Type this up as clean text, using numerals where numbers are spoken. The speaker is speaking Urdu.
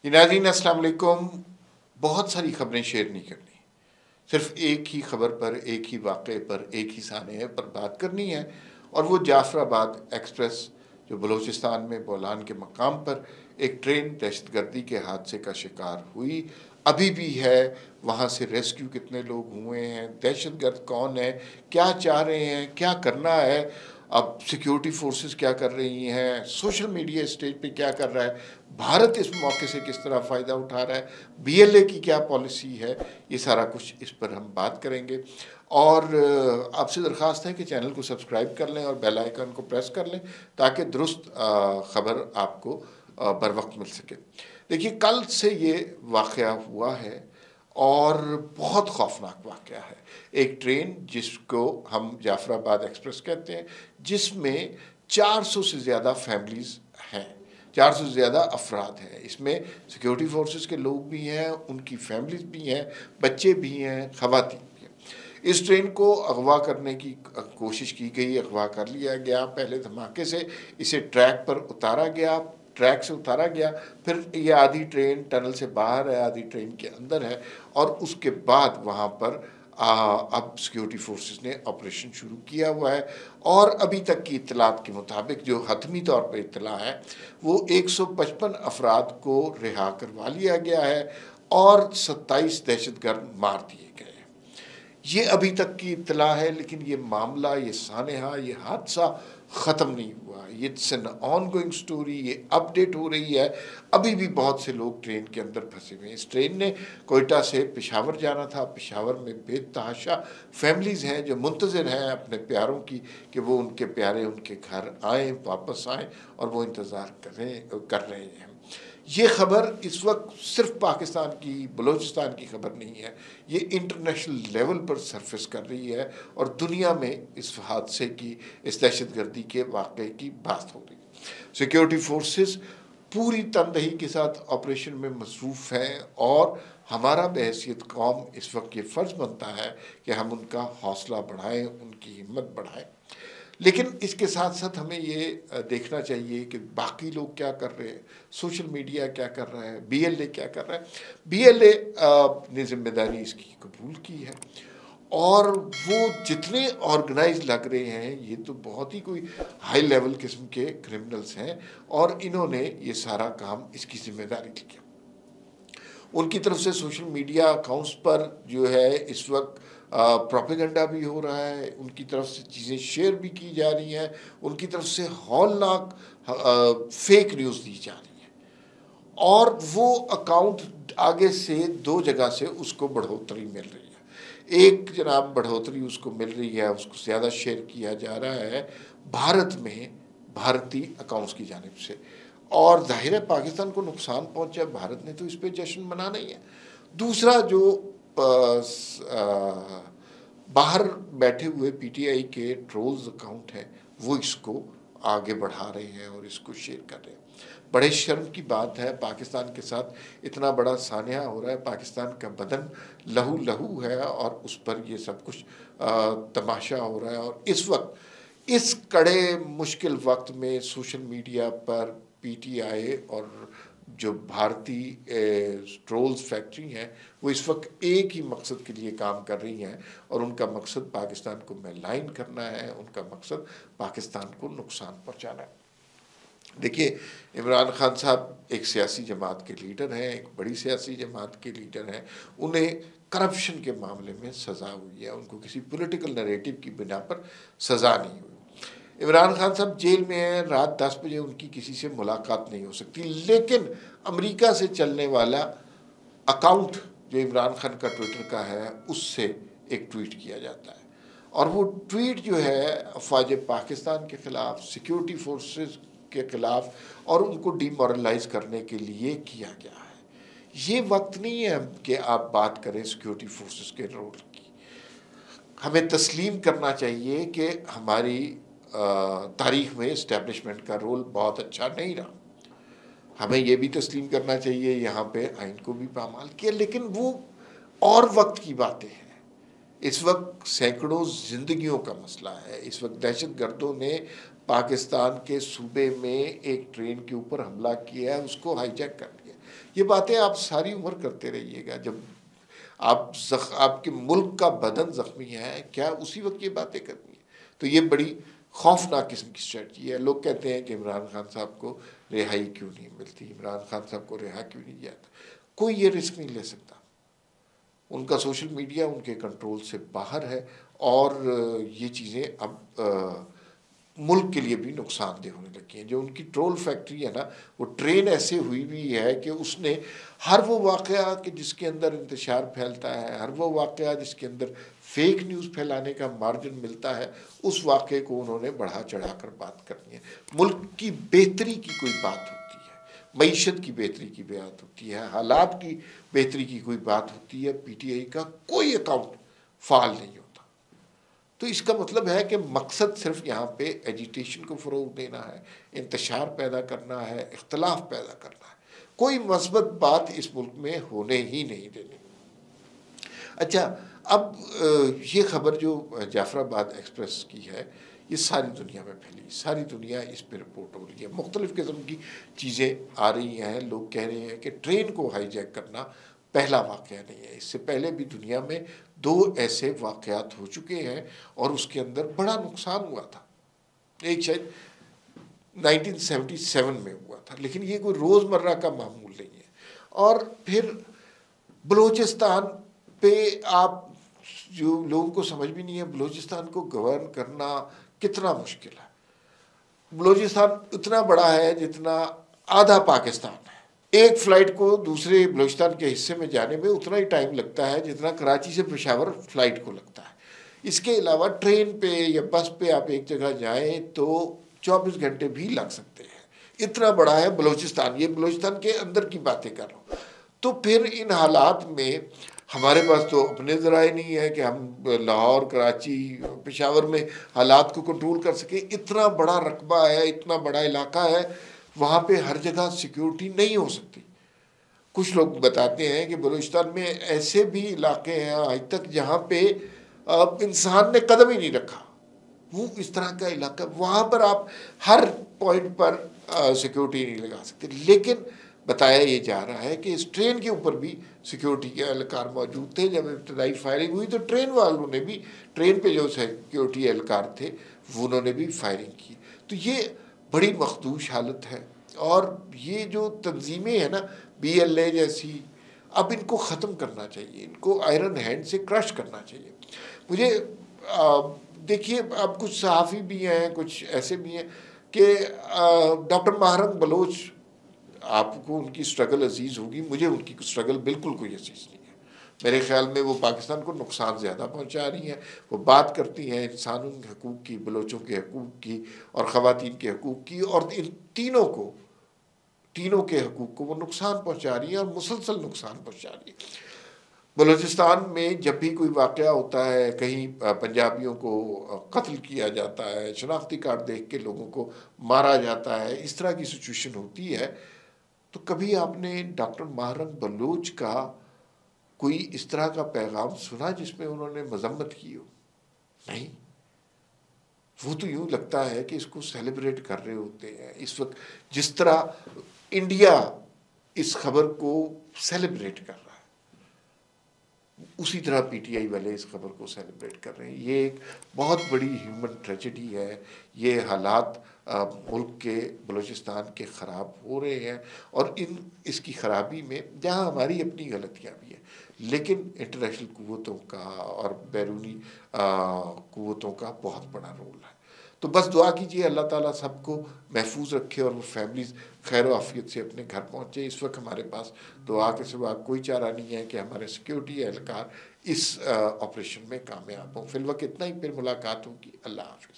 جی ناظرین السلام علیکم. بہت ساری خبریں شیئر نہیں کرنی، صرف ایک ہی خبر پر، ایک ہی واقعے پر، ایک ہی سانحے پر بات کرنی ہے، اور وہ جعفر آباد ایکسپریس جو بلوچستان میں بولان کے مقام پر ایک ٹرین دہشت گردی کے حادثے کا شکار ہوئی، ابھی بھی ہے. وہاں سے ریسکیو کتنے لوگ ہوئے ہیں، دہشت گرد کون ہے، کیا چاہ رہے ہیں، کیا کرنا ہے، اب سیکیورٹی فورسز کیا کر رہی ہیں، سوشل میڈیا اسٹیج پہ کیا کر رہا ہے، بھارت اس موقع سے کس طرح فائدہ اٹھا رہا ہے، بی ایل اے کی کیا پالیسی ہے، یہ سارا کچھ اس پر ہم بات کریں گے. اور آپ سے درخواست ہے کہ چینل کو سبسکرائب کر لیں اور بیل آئیکن کو پریس کر لیں تاکہ درست خبر آپ کو بر وقت مل سکے. دیکھیے کل سے یہ واقعہ ہوا ہے اور بہت خوفناک واقعہ ہے. ایک ٹرین جس کو ہم جعفر آباد ایکسپریس کہتے ہیں، جس میں 400 سے زیادہ فیملیز ہیں، 400 سے زیادہ افراد ہیں. اس میں سیکیورٹی فورسز کے لوگ بھی ہیں، ان کی فیملیز بھی ہیں، بچے بھی ہیں، خواتین بھی ہیں. اس ٹرین کو اغوا کرنے کی کوشش کی گئی، اغوا کر لیا گیا. پہلے دھماکے سے اسے ٹریک پر اتارا گیا، ٹریک سے اتارا گیا، پھر یہ آدھی ٹرین ٹنل سے باہر ہے، آدھی ٹرین کے اندر ہے، اور اس کے بعد وہاں پر اب سیکیورٹی فورسز نے آپریشن شروع کیا ہوا ہے. اور ابھی تک کی اطلاعات کے مطابق جو حتمی طور پر اطلاع ہے وہ 155 افراد کو رہا کروا لیا گیا ہے اور 27 دہشت گرد مار دیے گئے ہیں. یہ ابھی تک کی اطلاع ہے، لیکن یہ معاملہ، یہ سانحہ، یہ حادثہ ختم نہیں ہوا. یہ این آن گوئنگ سٹوری، یہ اپ ڈیٹ ہو رہی ہے. ابھی بھی بہت سے لوگ ٹرین کے اندر پھنسے ہوئے ہیں. اس ٹرین نے کوئٹہ سے پشاور جانا تھا. پشاور میں بے تحاشا فیملیز ہیں جو منتظر ہیں اپنے پیاروں کی کہ وہ ان کے پیارے ان کے گھر آئیں، واپس آئیں، اور وہ انتظار کر رہے ہیں. یہ خبر اس وقت صرف پاکستان کی، بلوچستان کی خبر نہیں ہے، یہ انٹرنیشنل لیول پر سرفیس کر رہی ہے اور دنیا میں اس حادثے کی، اس دہشت گردی کے واقعے کی بات ہو رہی ہے. سیکیورٹی فورسز پوری تندہی کے ساتھ آپریشن میں مصروف ہیں، اور ہمارا بحیثیت قوم اس وقت یہ فرض بنتا ہے کہ ہم ان کا حوصلہ بڑھائیں، ان کی ہمت بڑھائیں. لیکن اس کے ساتھ ساتھ ہمیں یہ دیکھنا چاہیے کہ باقی لوگ کیا کر رہے ہیں، سوشل میڈیا کیا کر رہا ہے، بی ایل اے کیا کر رہا ہے. بی ایل اے نے ذمہ داری اس کی قبول کی ہے، اور وہ جتنے آرگنائز لگ رہے ہیں یہ تو بہت ہی کوئی ہائی لیول قسم کے کرمنلز ہیں، اور انہوں نے یہ سارا کام، اس کی ذمہ داری لیا. ان کی طرف سے سوشل میڈیا اکاؤنٹس پر جو ہے اس وقت پروپیگنڈا بھی ہو رہا ہے، ان کی طرف سے چیزیں شیئر بھی کی جا رہی ہیں، ان کی طرف سے ہولناک فیک نیوز دی جا رہی ہے، اور وہ اکاؤنٹ آگے سے دو جگہ سے اس کو بڑھوتری مل رہی ہے. ایک جناب بڑھوتری اس کو مل رہی ہے، اس کو زیادہ شیئر کیا جا رہا ہے بھارت میں، بھارتی اکاؤنٹس کی جانب سے، اور ظاہر ہے پاکستان کو نقصان پہنچا، بھارت نے تو اس پہ جشن منانا ہی ہے. دوسرا جو باہر بیٹھے ہوئے پی ٹی آئی کے ٹرولز اکاؤنٹ ہیں، وہ اس کو آگے بڑھا رہے ہیں اور اس کو شیئر کر رہے ہیں. بڑے شرم کی بات ہے، پاکستان کے ساتھ اتنا بڑا سانحہ ہو رہا ہے، پاکستان کا بدن لہو لہو ہے، اور اس پر یہ سب کچھ تماشا ہو رہا ہے. اور اس وقت، اس کڑے مشکل وقت میں social media per P T I اور جو بھارتی ٹرولز فیکٹری ہیں، وہ اس وقت ایک ہی مقصد کے لیے کام کر رہی ہیں، اور ان کا مقصد پاکستان کو ملائن کرنا ہے، ان کا مقصد پاکستان کو نقصان پہنچانا ہے. دیکھیے عمران خان صاحب ایک سیاسی جماعت کے لیڈر ہیں، ایک بڑی سیاسی جماعت کے لیڈر ہیں. انہیں کرپشن کے معاملے میں سزا ہوئی ہے، ان کو کسی پولیٹیکل نیریٹو کی بنا پر سزا نہیں ہوئی. عمران خان صاحب جیل میں ہیں، رات 10 بجے ان کی کسی سے ملاقات نہیں ہو سکتی، لیکن امریکہ سے چلنے والا اکاؤنٹ جو عمران خان کا ٹویٹر کا ہے، اس سے ایک ٹویٹ کیا جاتا ہے، اور وہ ٹویٹ جو ہے افواج پاکستان کے خلاف، سیکیورٹی فورسز کے خلاف، اور ان کو ڈی مورلائز کرنے کے لیے کیا گیا ہے. یہ وقت نہیں ہے کہ آپ بات کریں سیکیورٹی فورسز کے رول کی. ہمیں تسلیم کرنا چاہیے کہ ہماری تاریخ میں اسٹیبلشمنٹ کا رول بہت اچھا نہیں رہا. ہمیں یہ بھی تسلیم کرنا چاہیے یہاں پہ آئین کو بھی پامال کیا، لیکن وہ اور وقت کی باتیں ہیں. اس وقت سینکڑوں زندگیوں کا مسئلہ ہے. اس وقت دہشت گردوں نے پاکستان کے صوبے میں ایک ٹرین کے اوپر حملہ کیا ہے، اس کو ہائی جیک کر لیا. یہ باتیں آپ ساری عمر کرتے رہیے گا. جب آپ کے ملک کا بدن زخمی ہے، کیا اسی وقت یہ باتیں کرنی ہیں؟ تو یہ بڑی خوفناک قسم کی اسٹریٹجی ہے. لوگ کہتے ہیں کہ عمران خان صاحب کو رہائی کیوں نہیں ملتی، عمران خان صاحب کو رہا کیوں نہیں جاتا. کوئی یہ رسک نہیں لے سکتا. ان کا سوشل میڈیا ان کے کنٹرول سے باہر ہے، اور یہ چیزیں اب ملک کے لیے بھی نقصان دہ ہونے لگی ہیں. جو ان کی ٹرول فیکٹری ہے نا، وہ ٹرین ایسے ہوئی بھی ہے کہ اس نے ہر وہ واقعہ کہ جس کے اندر انتشار پھیلتا ہے، ہر وہ واقعہ جس کے اندر فیک نیوز پھیلانے کا مارجن ملتا ہے، اس واقعے کو انہوں نے بڑھا چڑھا کر بات کرنی ہے. ملک کی بہتری کی کوئی بات ہوتی ہے، معیشت کی بہتری کی بات ہوتی ہے، حالات کی بہتری کی کوئی بات ہوتی ہے، پی ٹی آئی کا کوئی اکاؤنٹ فعال نہیں ہوتا. تو اس کا مطلب ہے کہ مقصد صرف یہاں پہ ایجیٹیشن کو فروغ دینا ہے، انتشار پیدا کرنا ہے، اختلاف پیدا کرنا ہے. کوئی مثبت بات اس ملک میں ہونے ہی نہیں دینی. اچھا، اب یہ خبر جو جعفر آباد ایکسپریس کی ہے، یہ ساری دنیا میں پھیلی، ساری دنیا اس پہ رپورٹ ہو رہی ہے، مختلف قسم کی چیزیں آ رہی ہیں. لوگ کہہ رہے ہیں کہ ٹرین کو ہائی جیک کرنا پہلا واقعہ نہیں ہے. اس سے پہلے بھی دنیا میں 2 ایسے واقعات ہو چکے ہیں، اور اس کے اندر بڑا نقصان ہوا تھا. ایک شاید 1977 میں ہوا تھا، لیکن یہ کوئی روزمرہ کا معمول نہیں ہے. اور پھر بلوچستان پہ آپ جو لوگوں کو سمجھ بھی نہیں ہے، بلوچستان کو گورن کرنا کتنا مشکل ہے. بلوچستان اتنا بڑا ہے جتنا آدھا پاکستان ہے. ایک فلائٹ کو دوسرے بلوچستان کے حصے میں جانے میں اتنا ہی ٹائم لگتا ہے جتنا کراچی سے پشاور فلائٹ کو لگتا ہے. اس کے علاوہ ٹرین پہ یا بس پہ آپ ایک جگہ جائیں تو 24 گھنٹے بھی لگ سکتے ہیں. اتنا بڑا ہے بلوچستان. یہ بلوچستان کے اندر کی باتیں کر رہا ہوں. تو پھر ان حالات میں ہمارے پاس تو اپنے ذرائع نہیں ہے کہ ہم لاہور، کراچی، پشاور میں حالات کو کنٹرول کر سکیں. اتنا بڑا رقبہ ہے، اتنا بڑا علاقہ ہے، وہاں پہ ہر جگہ سیکیورٹی نہیں ہو سکتی. کچھ لوگ بتاتے ہیں کہ بلوچستان میں ایسے بھی علاقے ہیں آج تک جہاں پہ انسان نے قدم ہی نہیں رکھا. وہ اس طرح کا علاقہ، وہاں پر آپ ہر پوائنٹ پر سیکیورٹی نہیں لگا سکتے. لیکن بتایا یہ جا رہا ہے کہ اس ٹرین کے اوپر بھی سیکیورٹی کے اہلکار موجود تھے. جب ابتدائی فائرنگ ہوئی تو ٹرین والوں نے بھی، ٹرین پہ جو سیکیورٹی اہلکار تھے انہوں نے بھی فائرنگ کی. تو یہ بڑی مخدوش حالت ہے. اور یہ جو تنظیمیں ہیں نا، بی ایل اے جیسی، اب ان کو ختم کرنا چاہیے، ان کو آئرن ہینڈ سے کرش کرنا چاہیے. مجھے دیکھیے، اب کچھ صحافی بھی ہیں، کچھ ایسے بھی ہیں کہ ڈاکٹر ماہرنگ بلوچ، آپ کو ان کی سٹرگل عزیز ہوگی، مجھے ان کی سٹرگل بالکل کوئی عزیز نہیں ہے. میرے خیال میں وہ پاکستان کو نقصان زیادہ پہنچا رہی ہیں. وہ بات کرتی ہیں انسانوں کے حقوق کی، بلوچوں کے حقوق کی، اور خواتین کے حقوق کی، اور ان تینوں کے حقوق کو وہ نقصان پہنچا رہی ہیں، اور مسلسل نقصان پہنچا رہی ہے. بلوچستان میں جب بھی کوئی واقعہ ہوتا ہے، کہیں پنجابیوں کو قتل کیا جاتا ہے، شناختی کارڈ دیکھ کے لوگوں کو مارا جاتا ہے، اس طرح کی سچویشن ہوتی ہے، تو کبھی آپ نے ڈاکٹر ماہرنگ بلوچ کا کوئی اس طرح کا پیغام سنا جس میں انہوں نے مذمت کی ہو؟ نہیں. وہ تو یوں لگتا ہے کہ اس کو سیلیبریٹ کر رہے ہوتے ہیں اس وقت، جس طرح انڈیا اس خبر کو سیلیبریٹ کر رہا ہے، اسی طرح پی ٹی آئی والے اس خبر کو سیلیبریٹ کر رہے ہیں. یہ ایک بہت بڑی ہیومن ٹریجڈی ہے. یہ حالات ملک کے، بلوچستان کے خراب ہو رہے ہیں، اور اس کی خرابی میں جہاں ہماری اپنی غلطیاں بھی ہیں، لیکن انٹرنیشنل قوتوں کا اور بیرونی قوتوں کا بہت بڑا رول ہے. تو بس دعا کیجیے اللہ تعالیٰ سب کو محفوظ رکھے، اور وہ فیملیز خیر و عافیت سے اپنے گھر پہنچے. اس وقت ہمارے پاس دعا کے سوا کوئی چارہ نہیں ہے کہ ہمارے سیکیورٹی اہلکار اس آپریشن میں کامیاب ہوں. فی الوقت اتنا ہی، پھر ملاقات ہوگی. اللہ حافظ.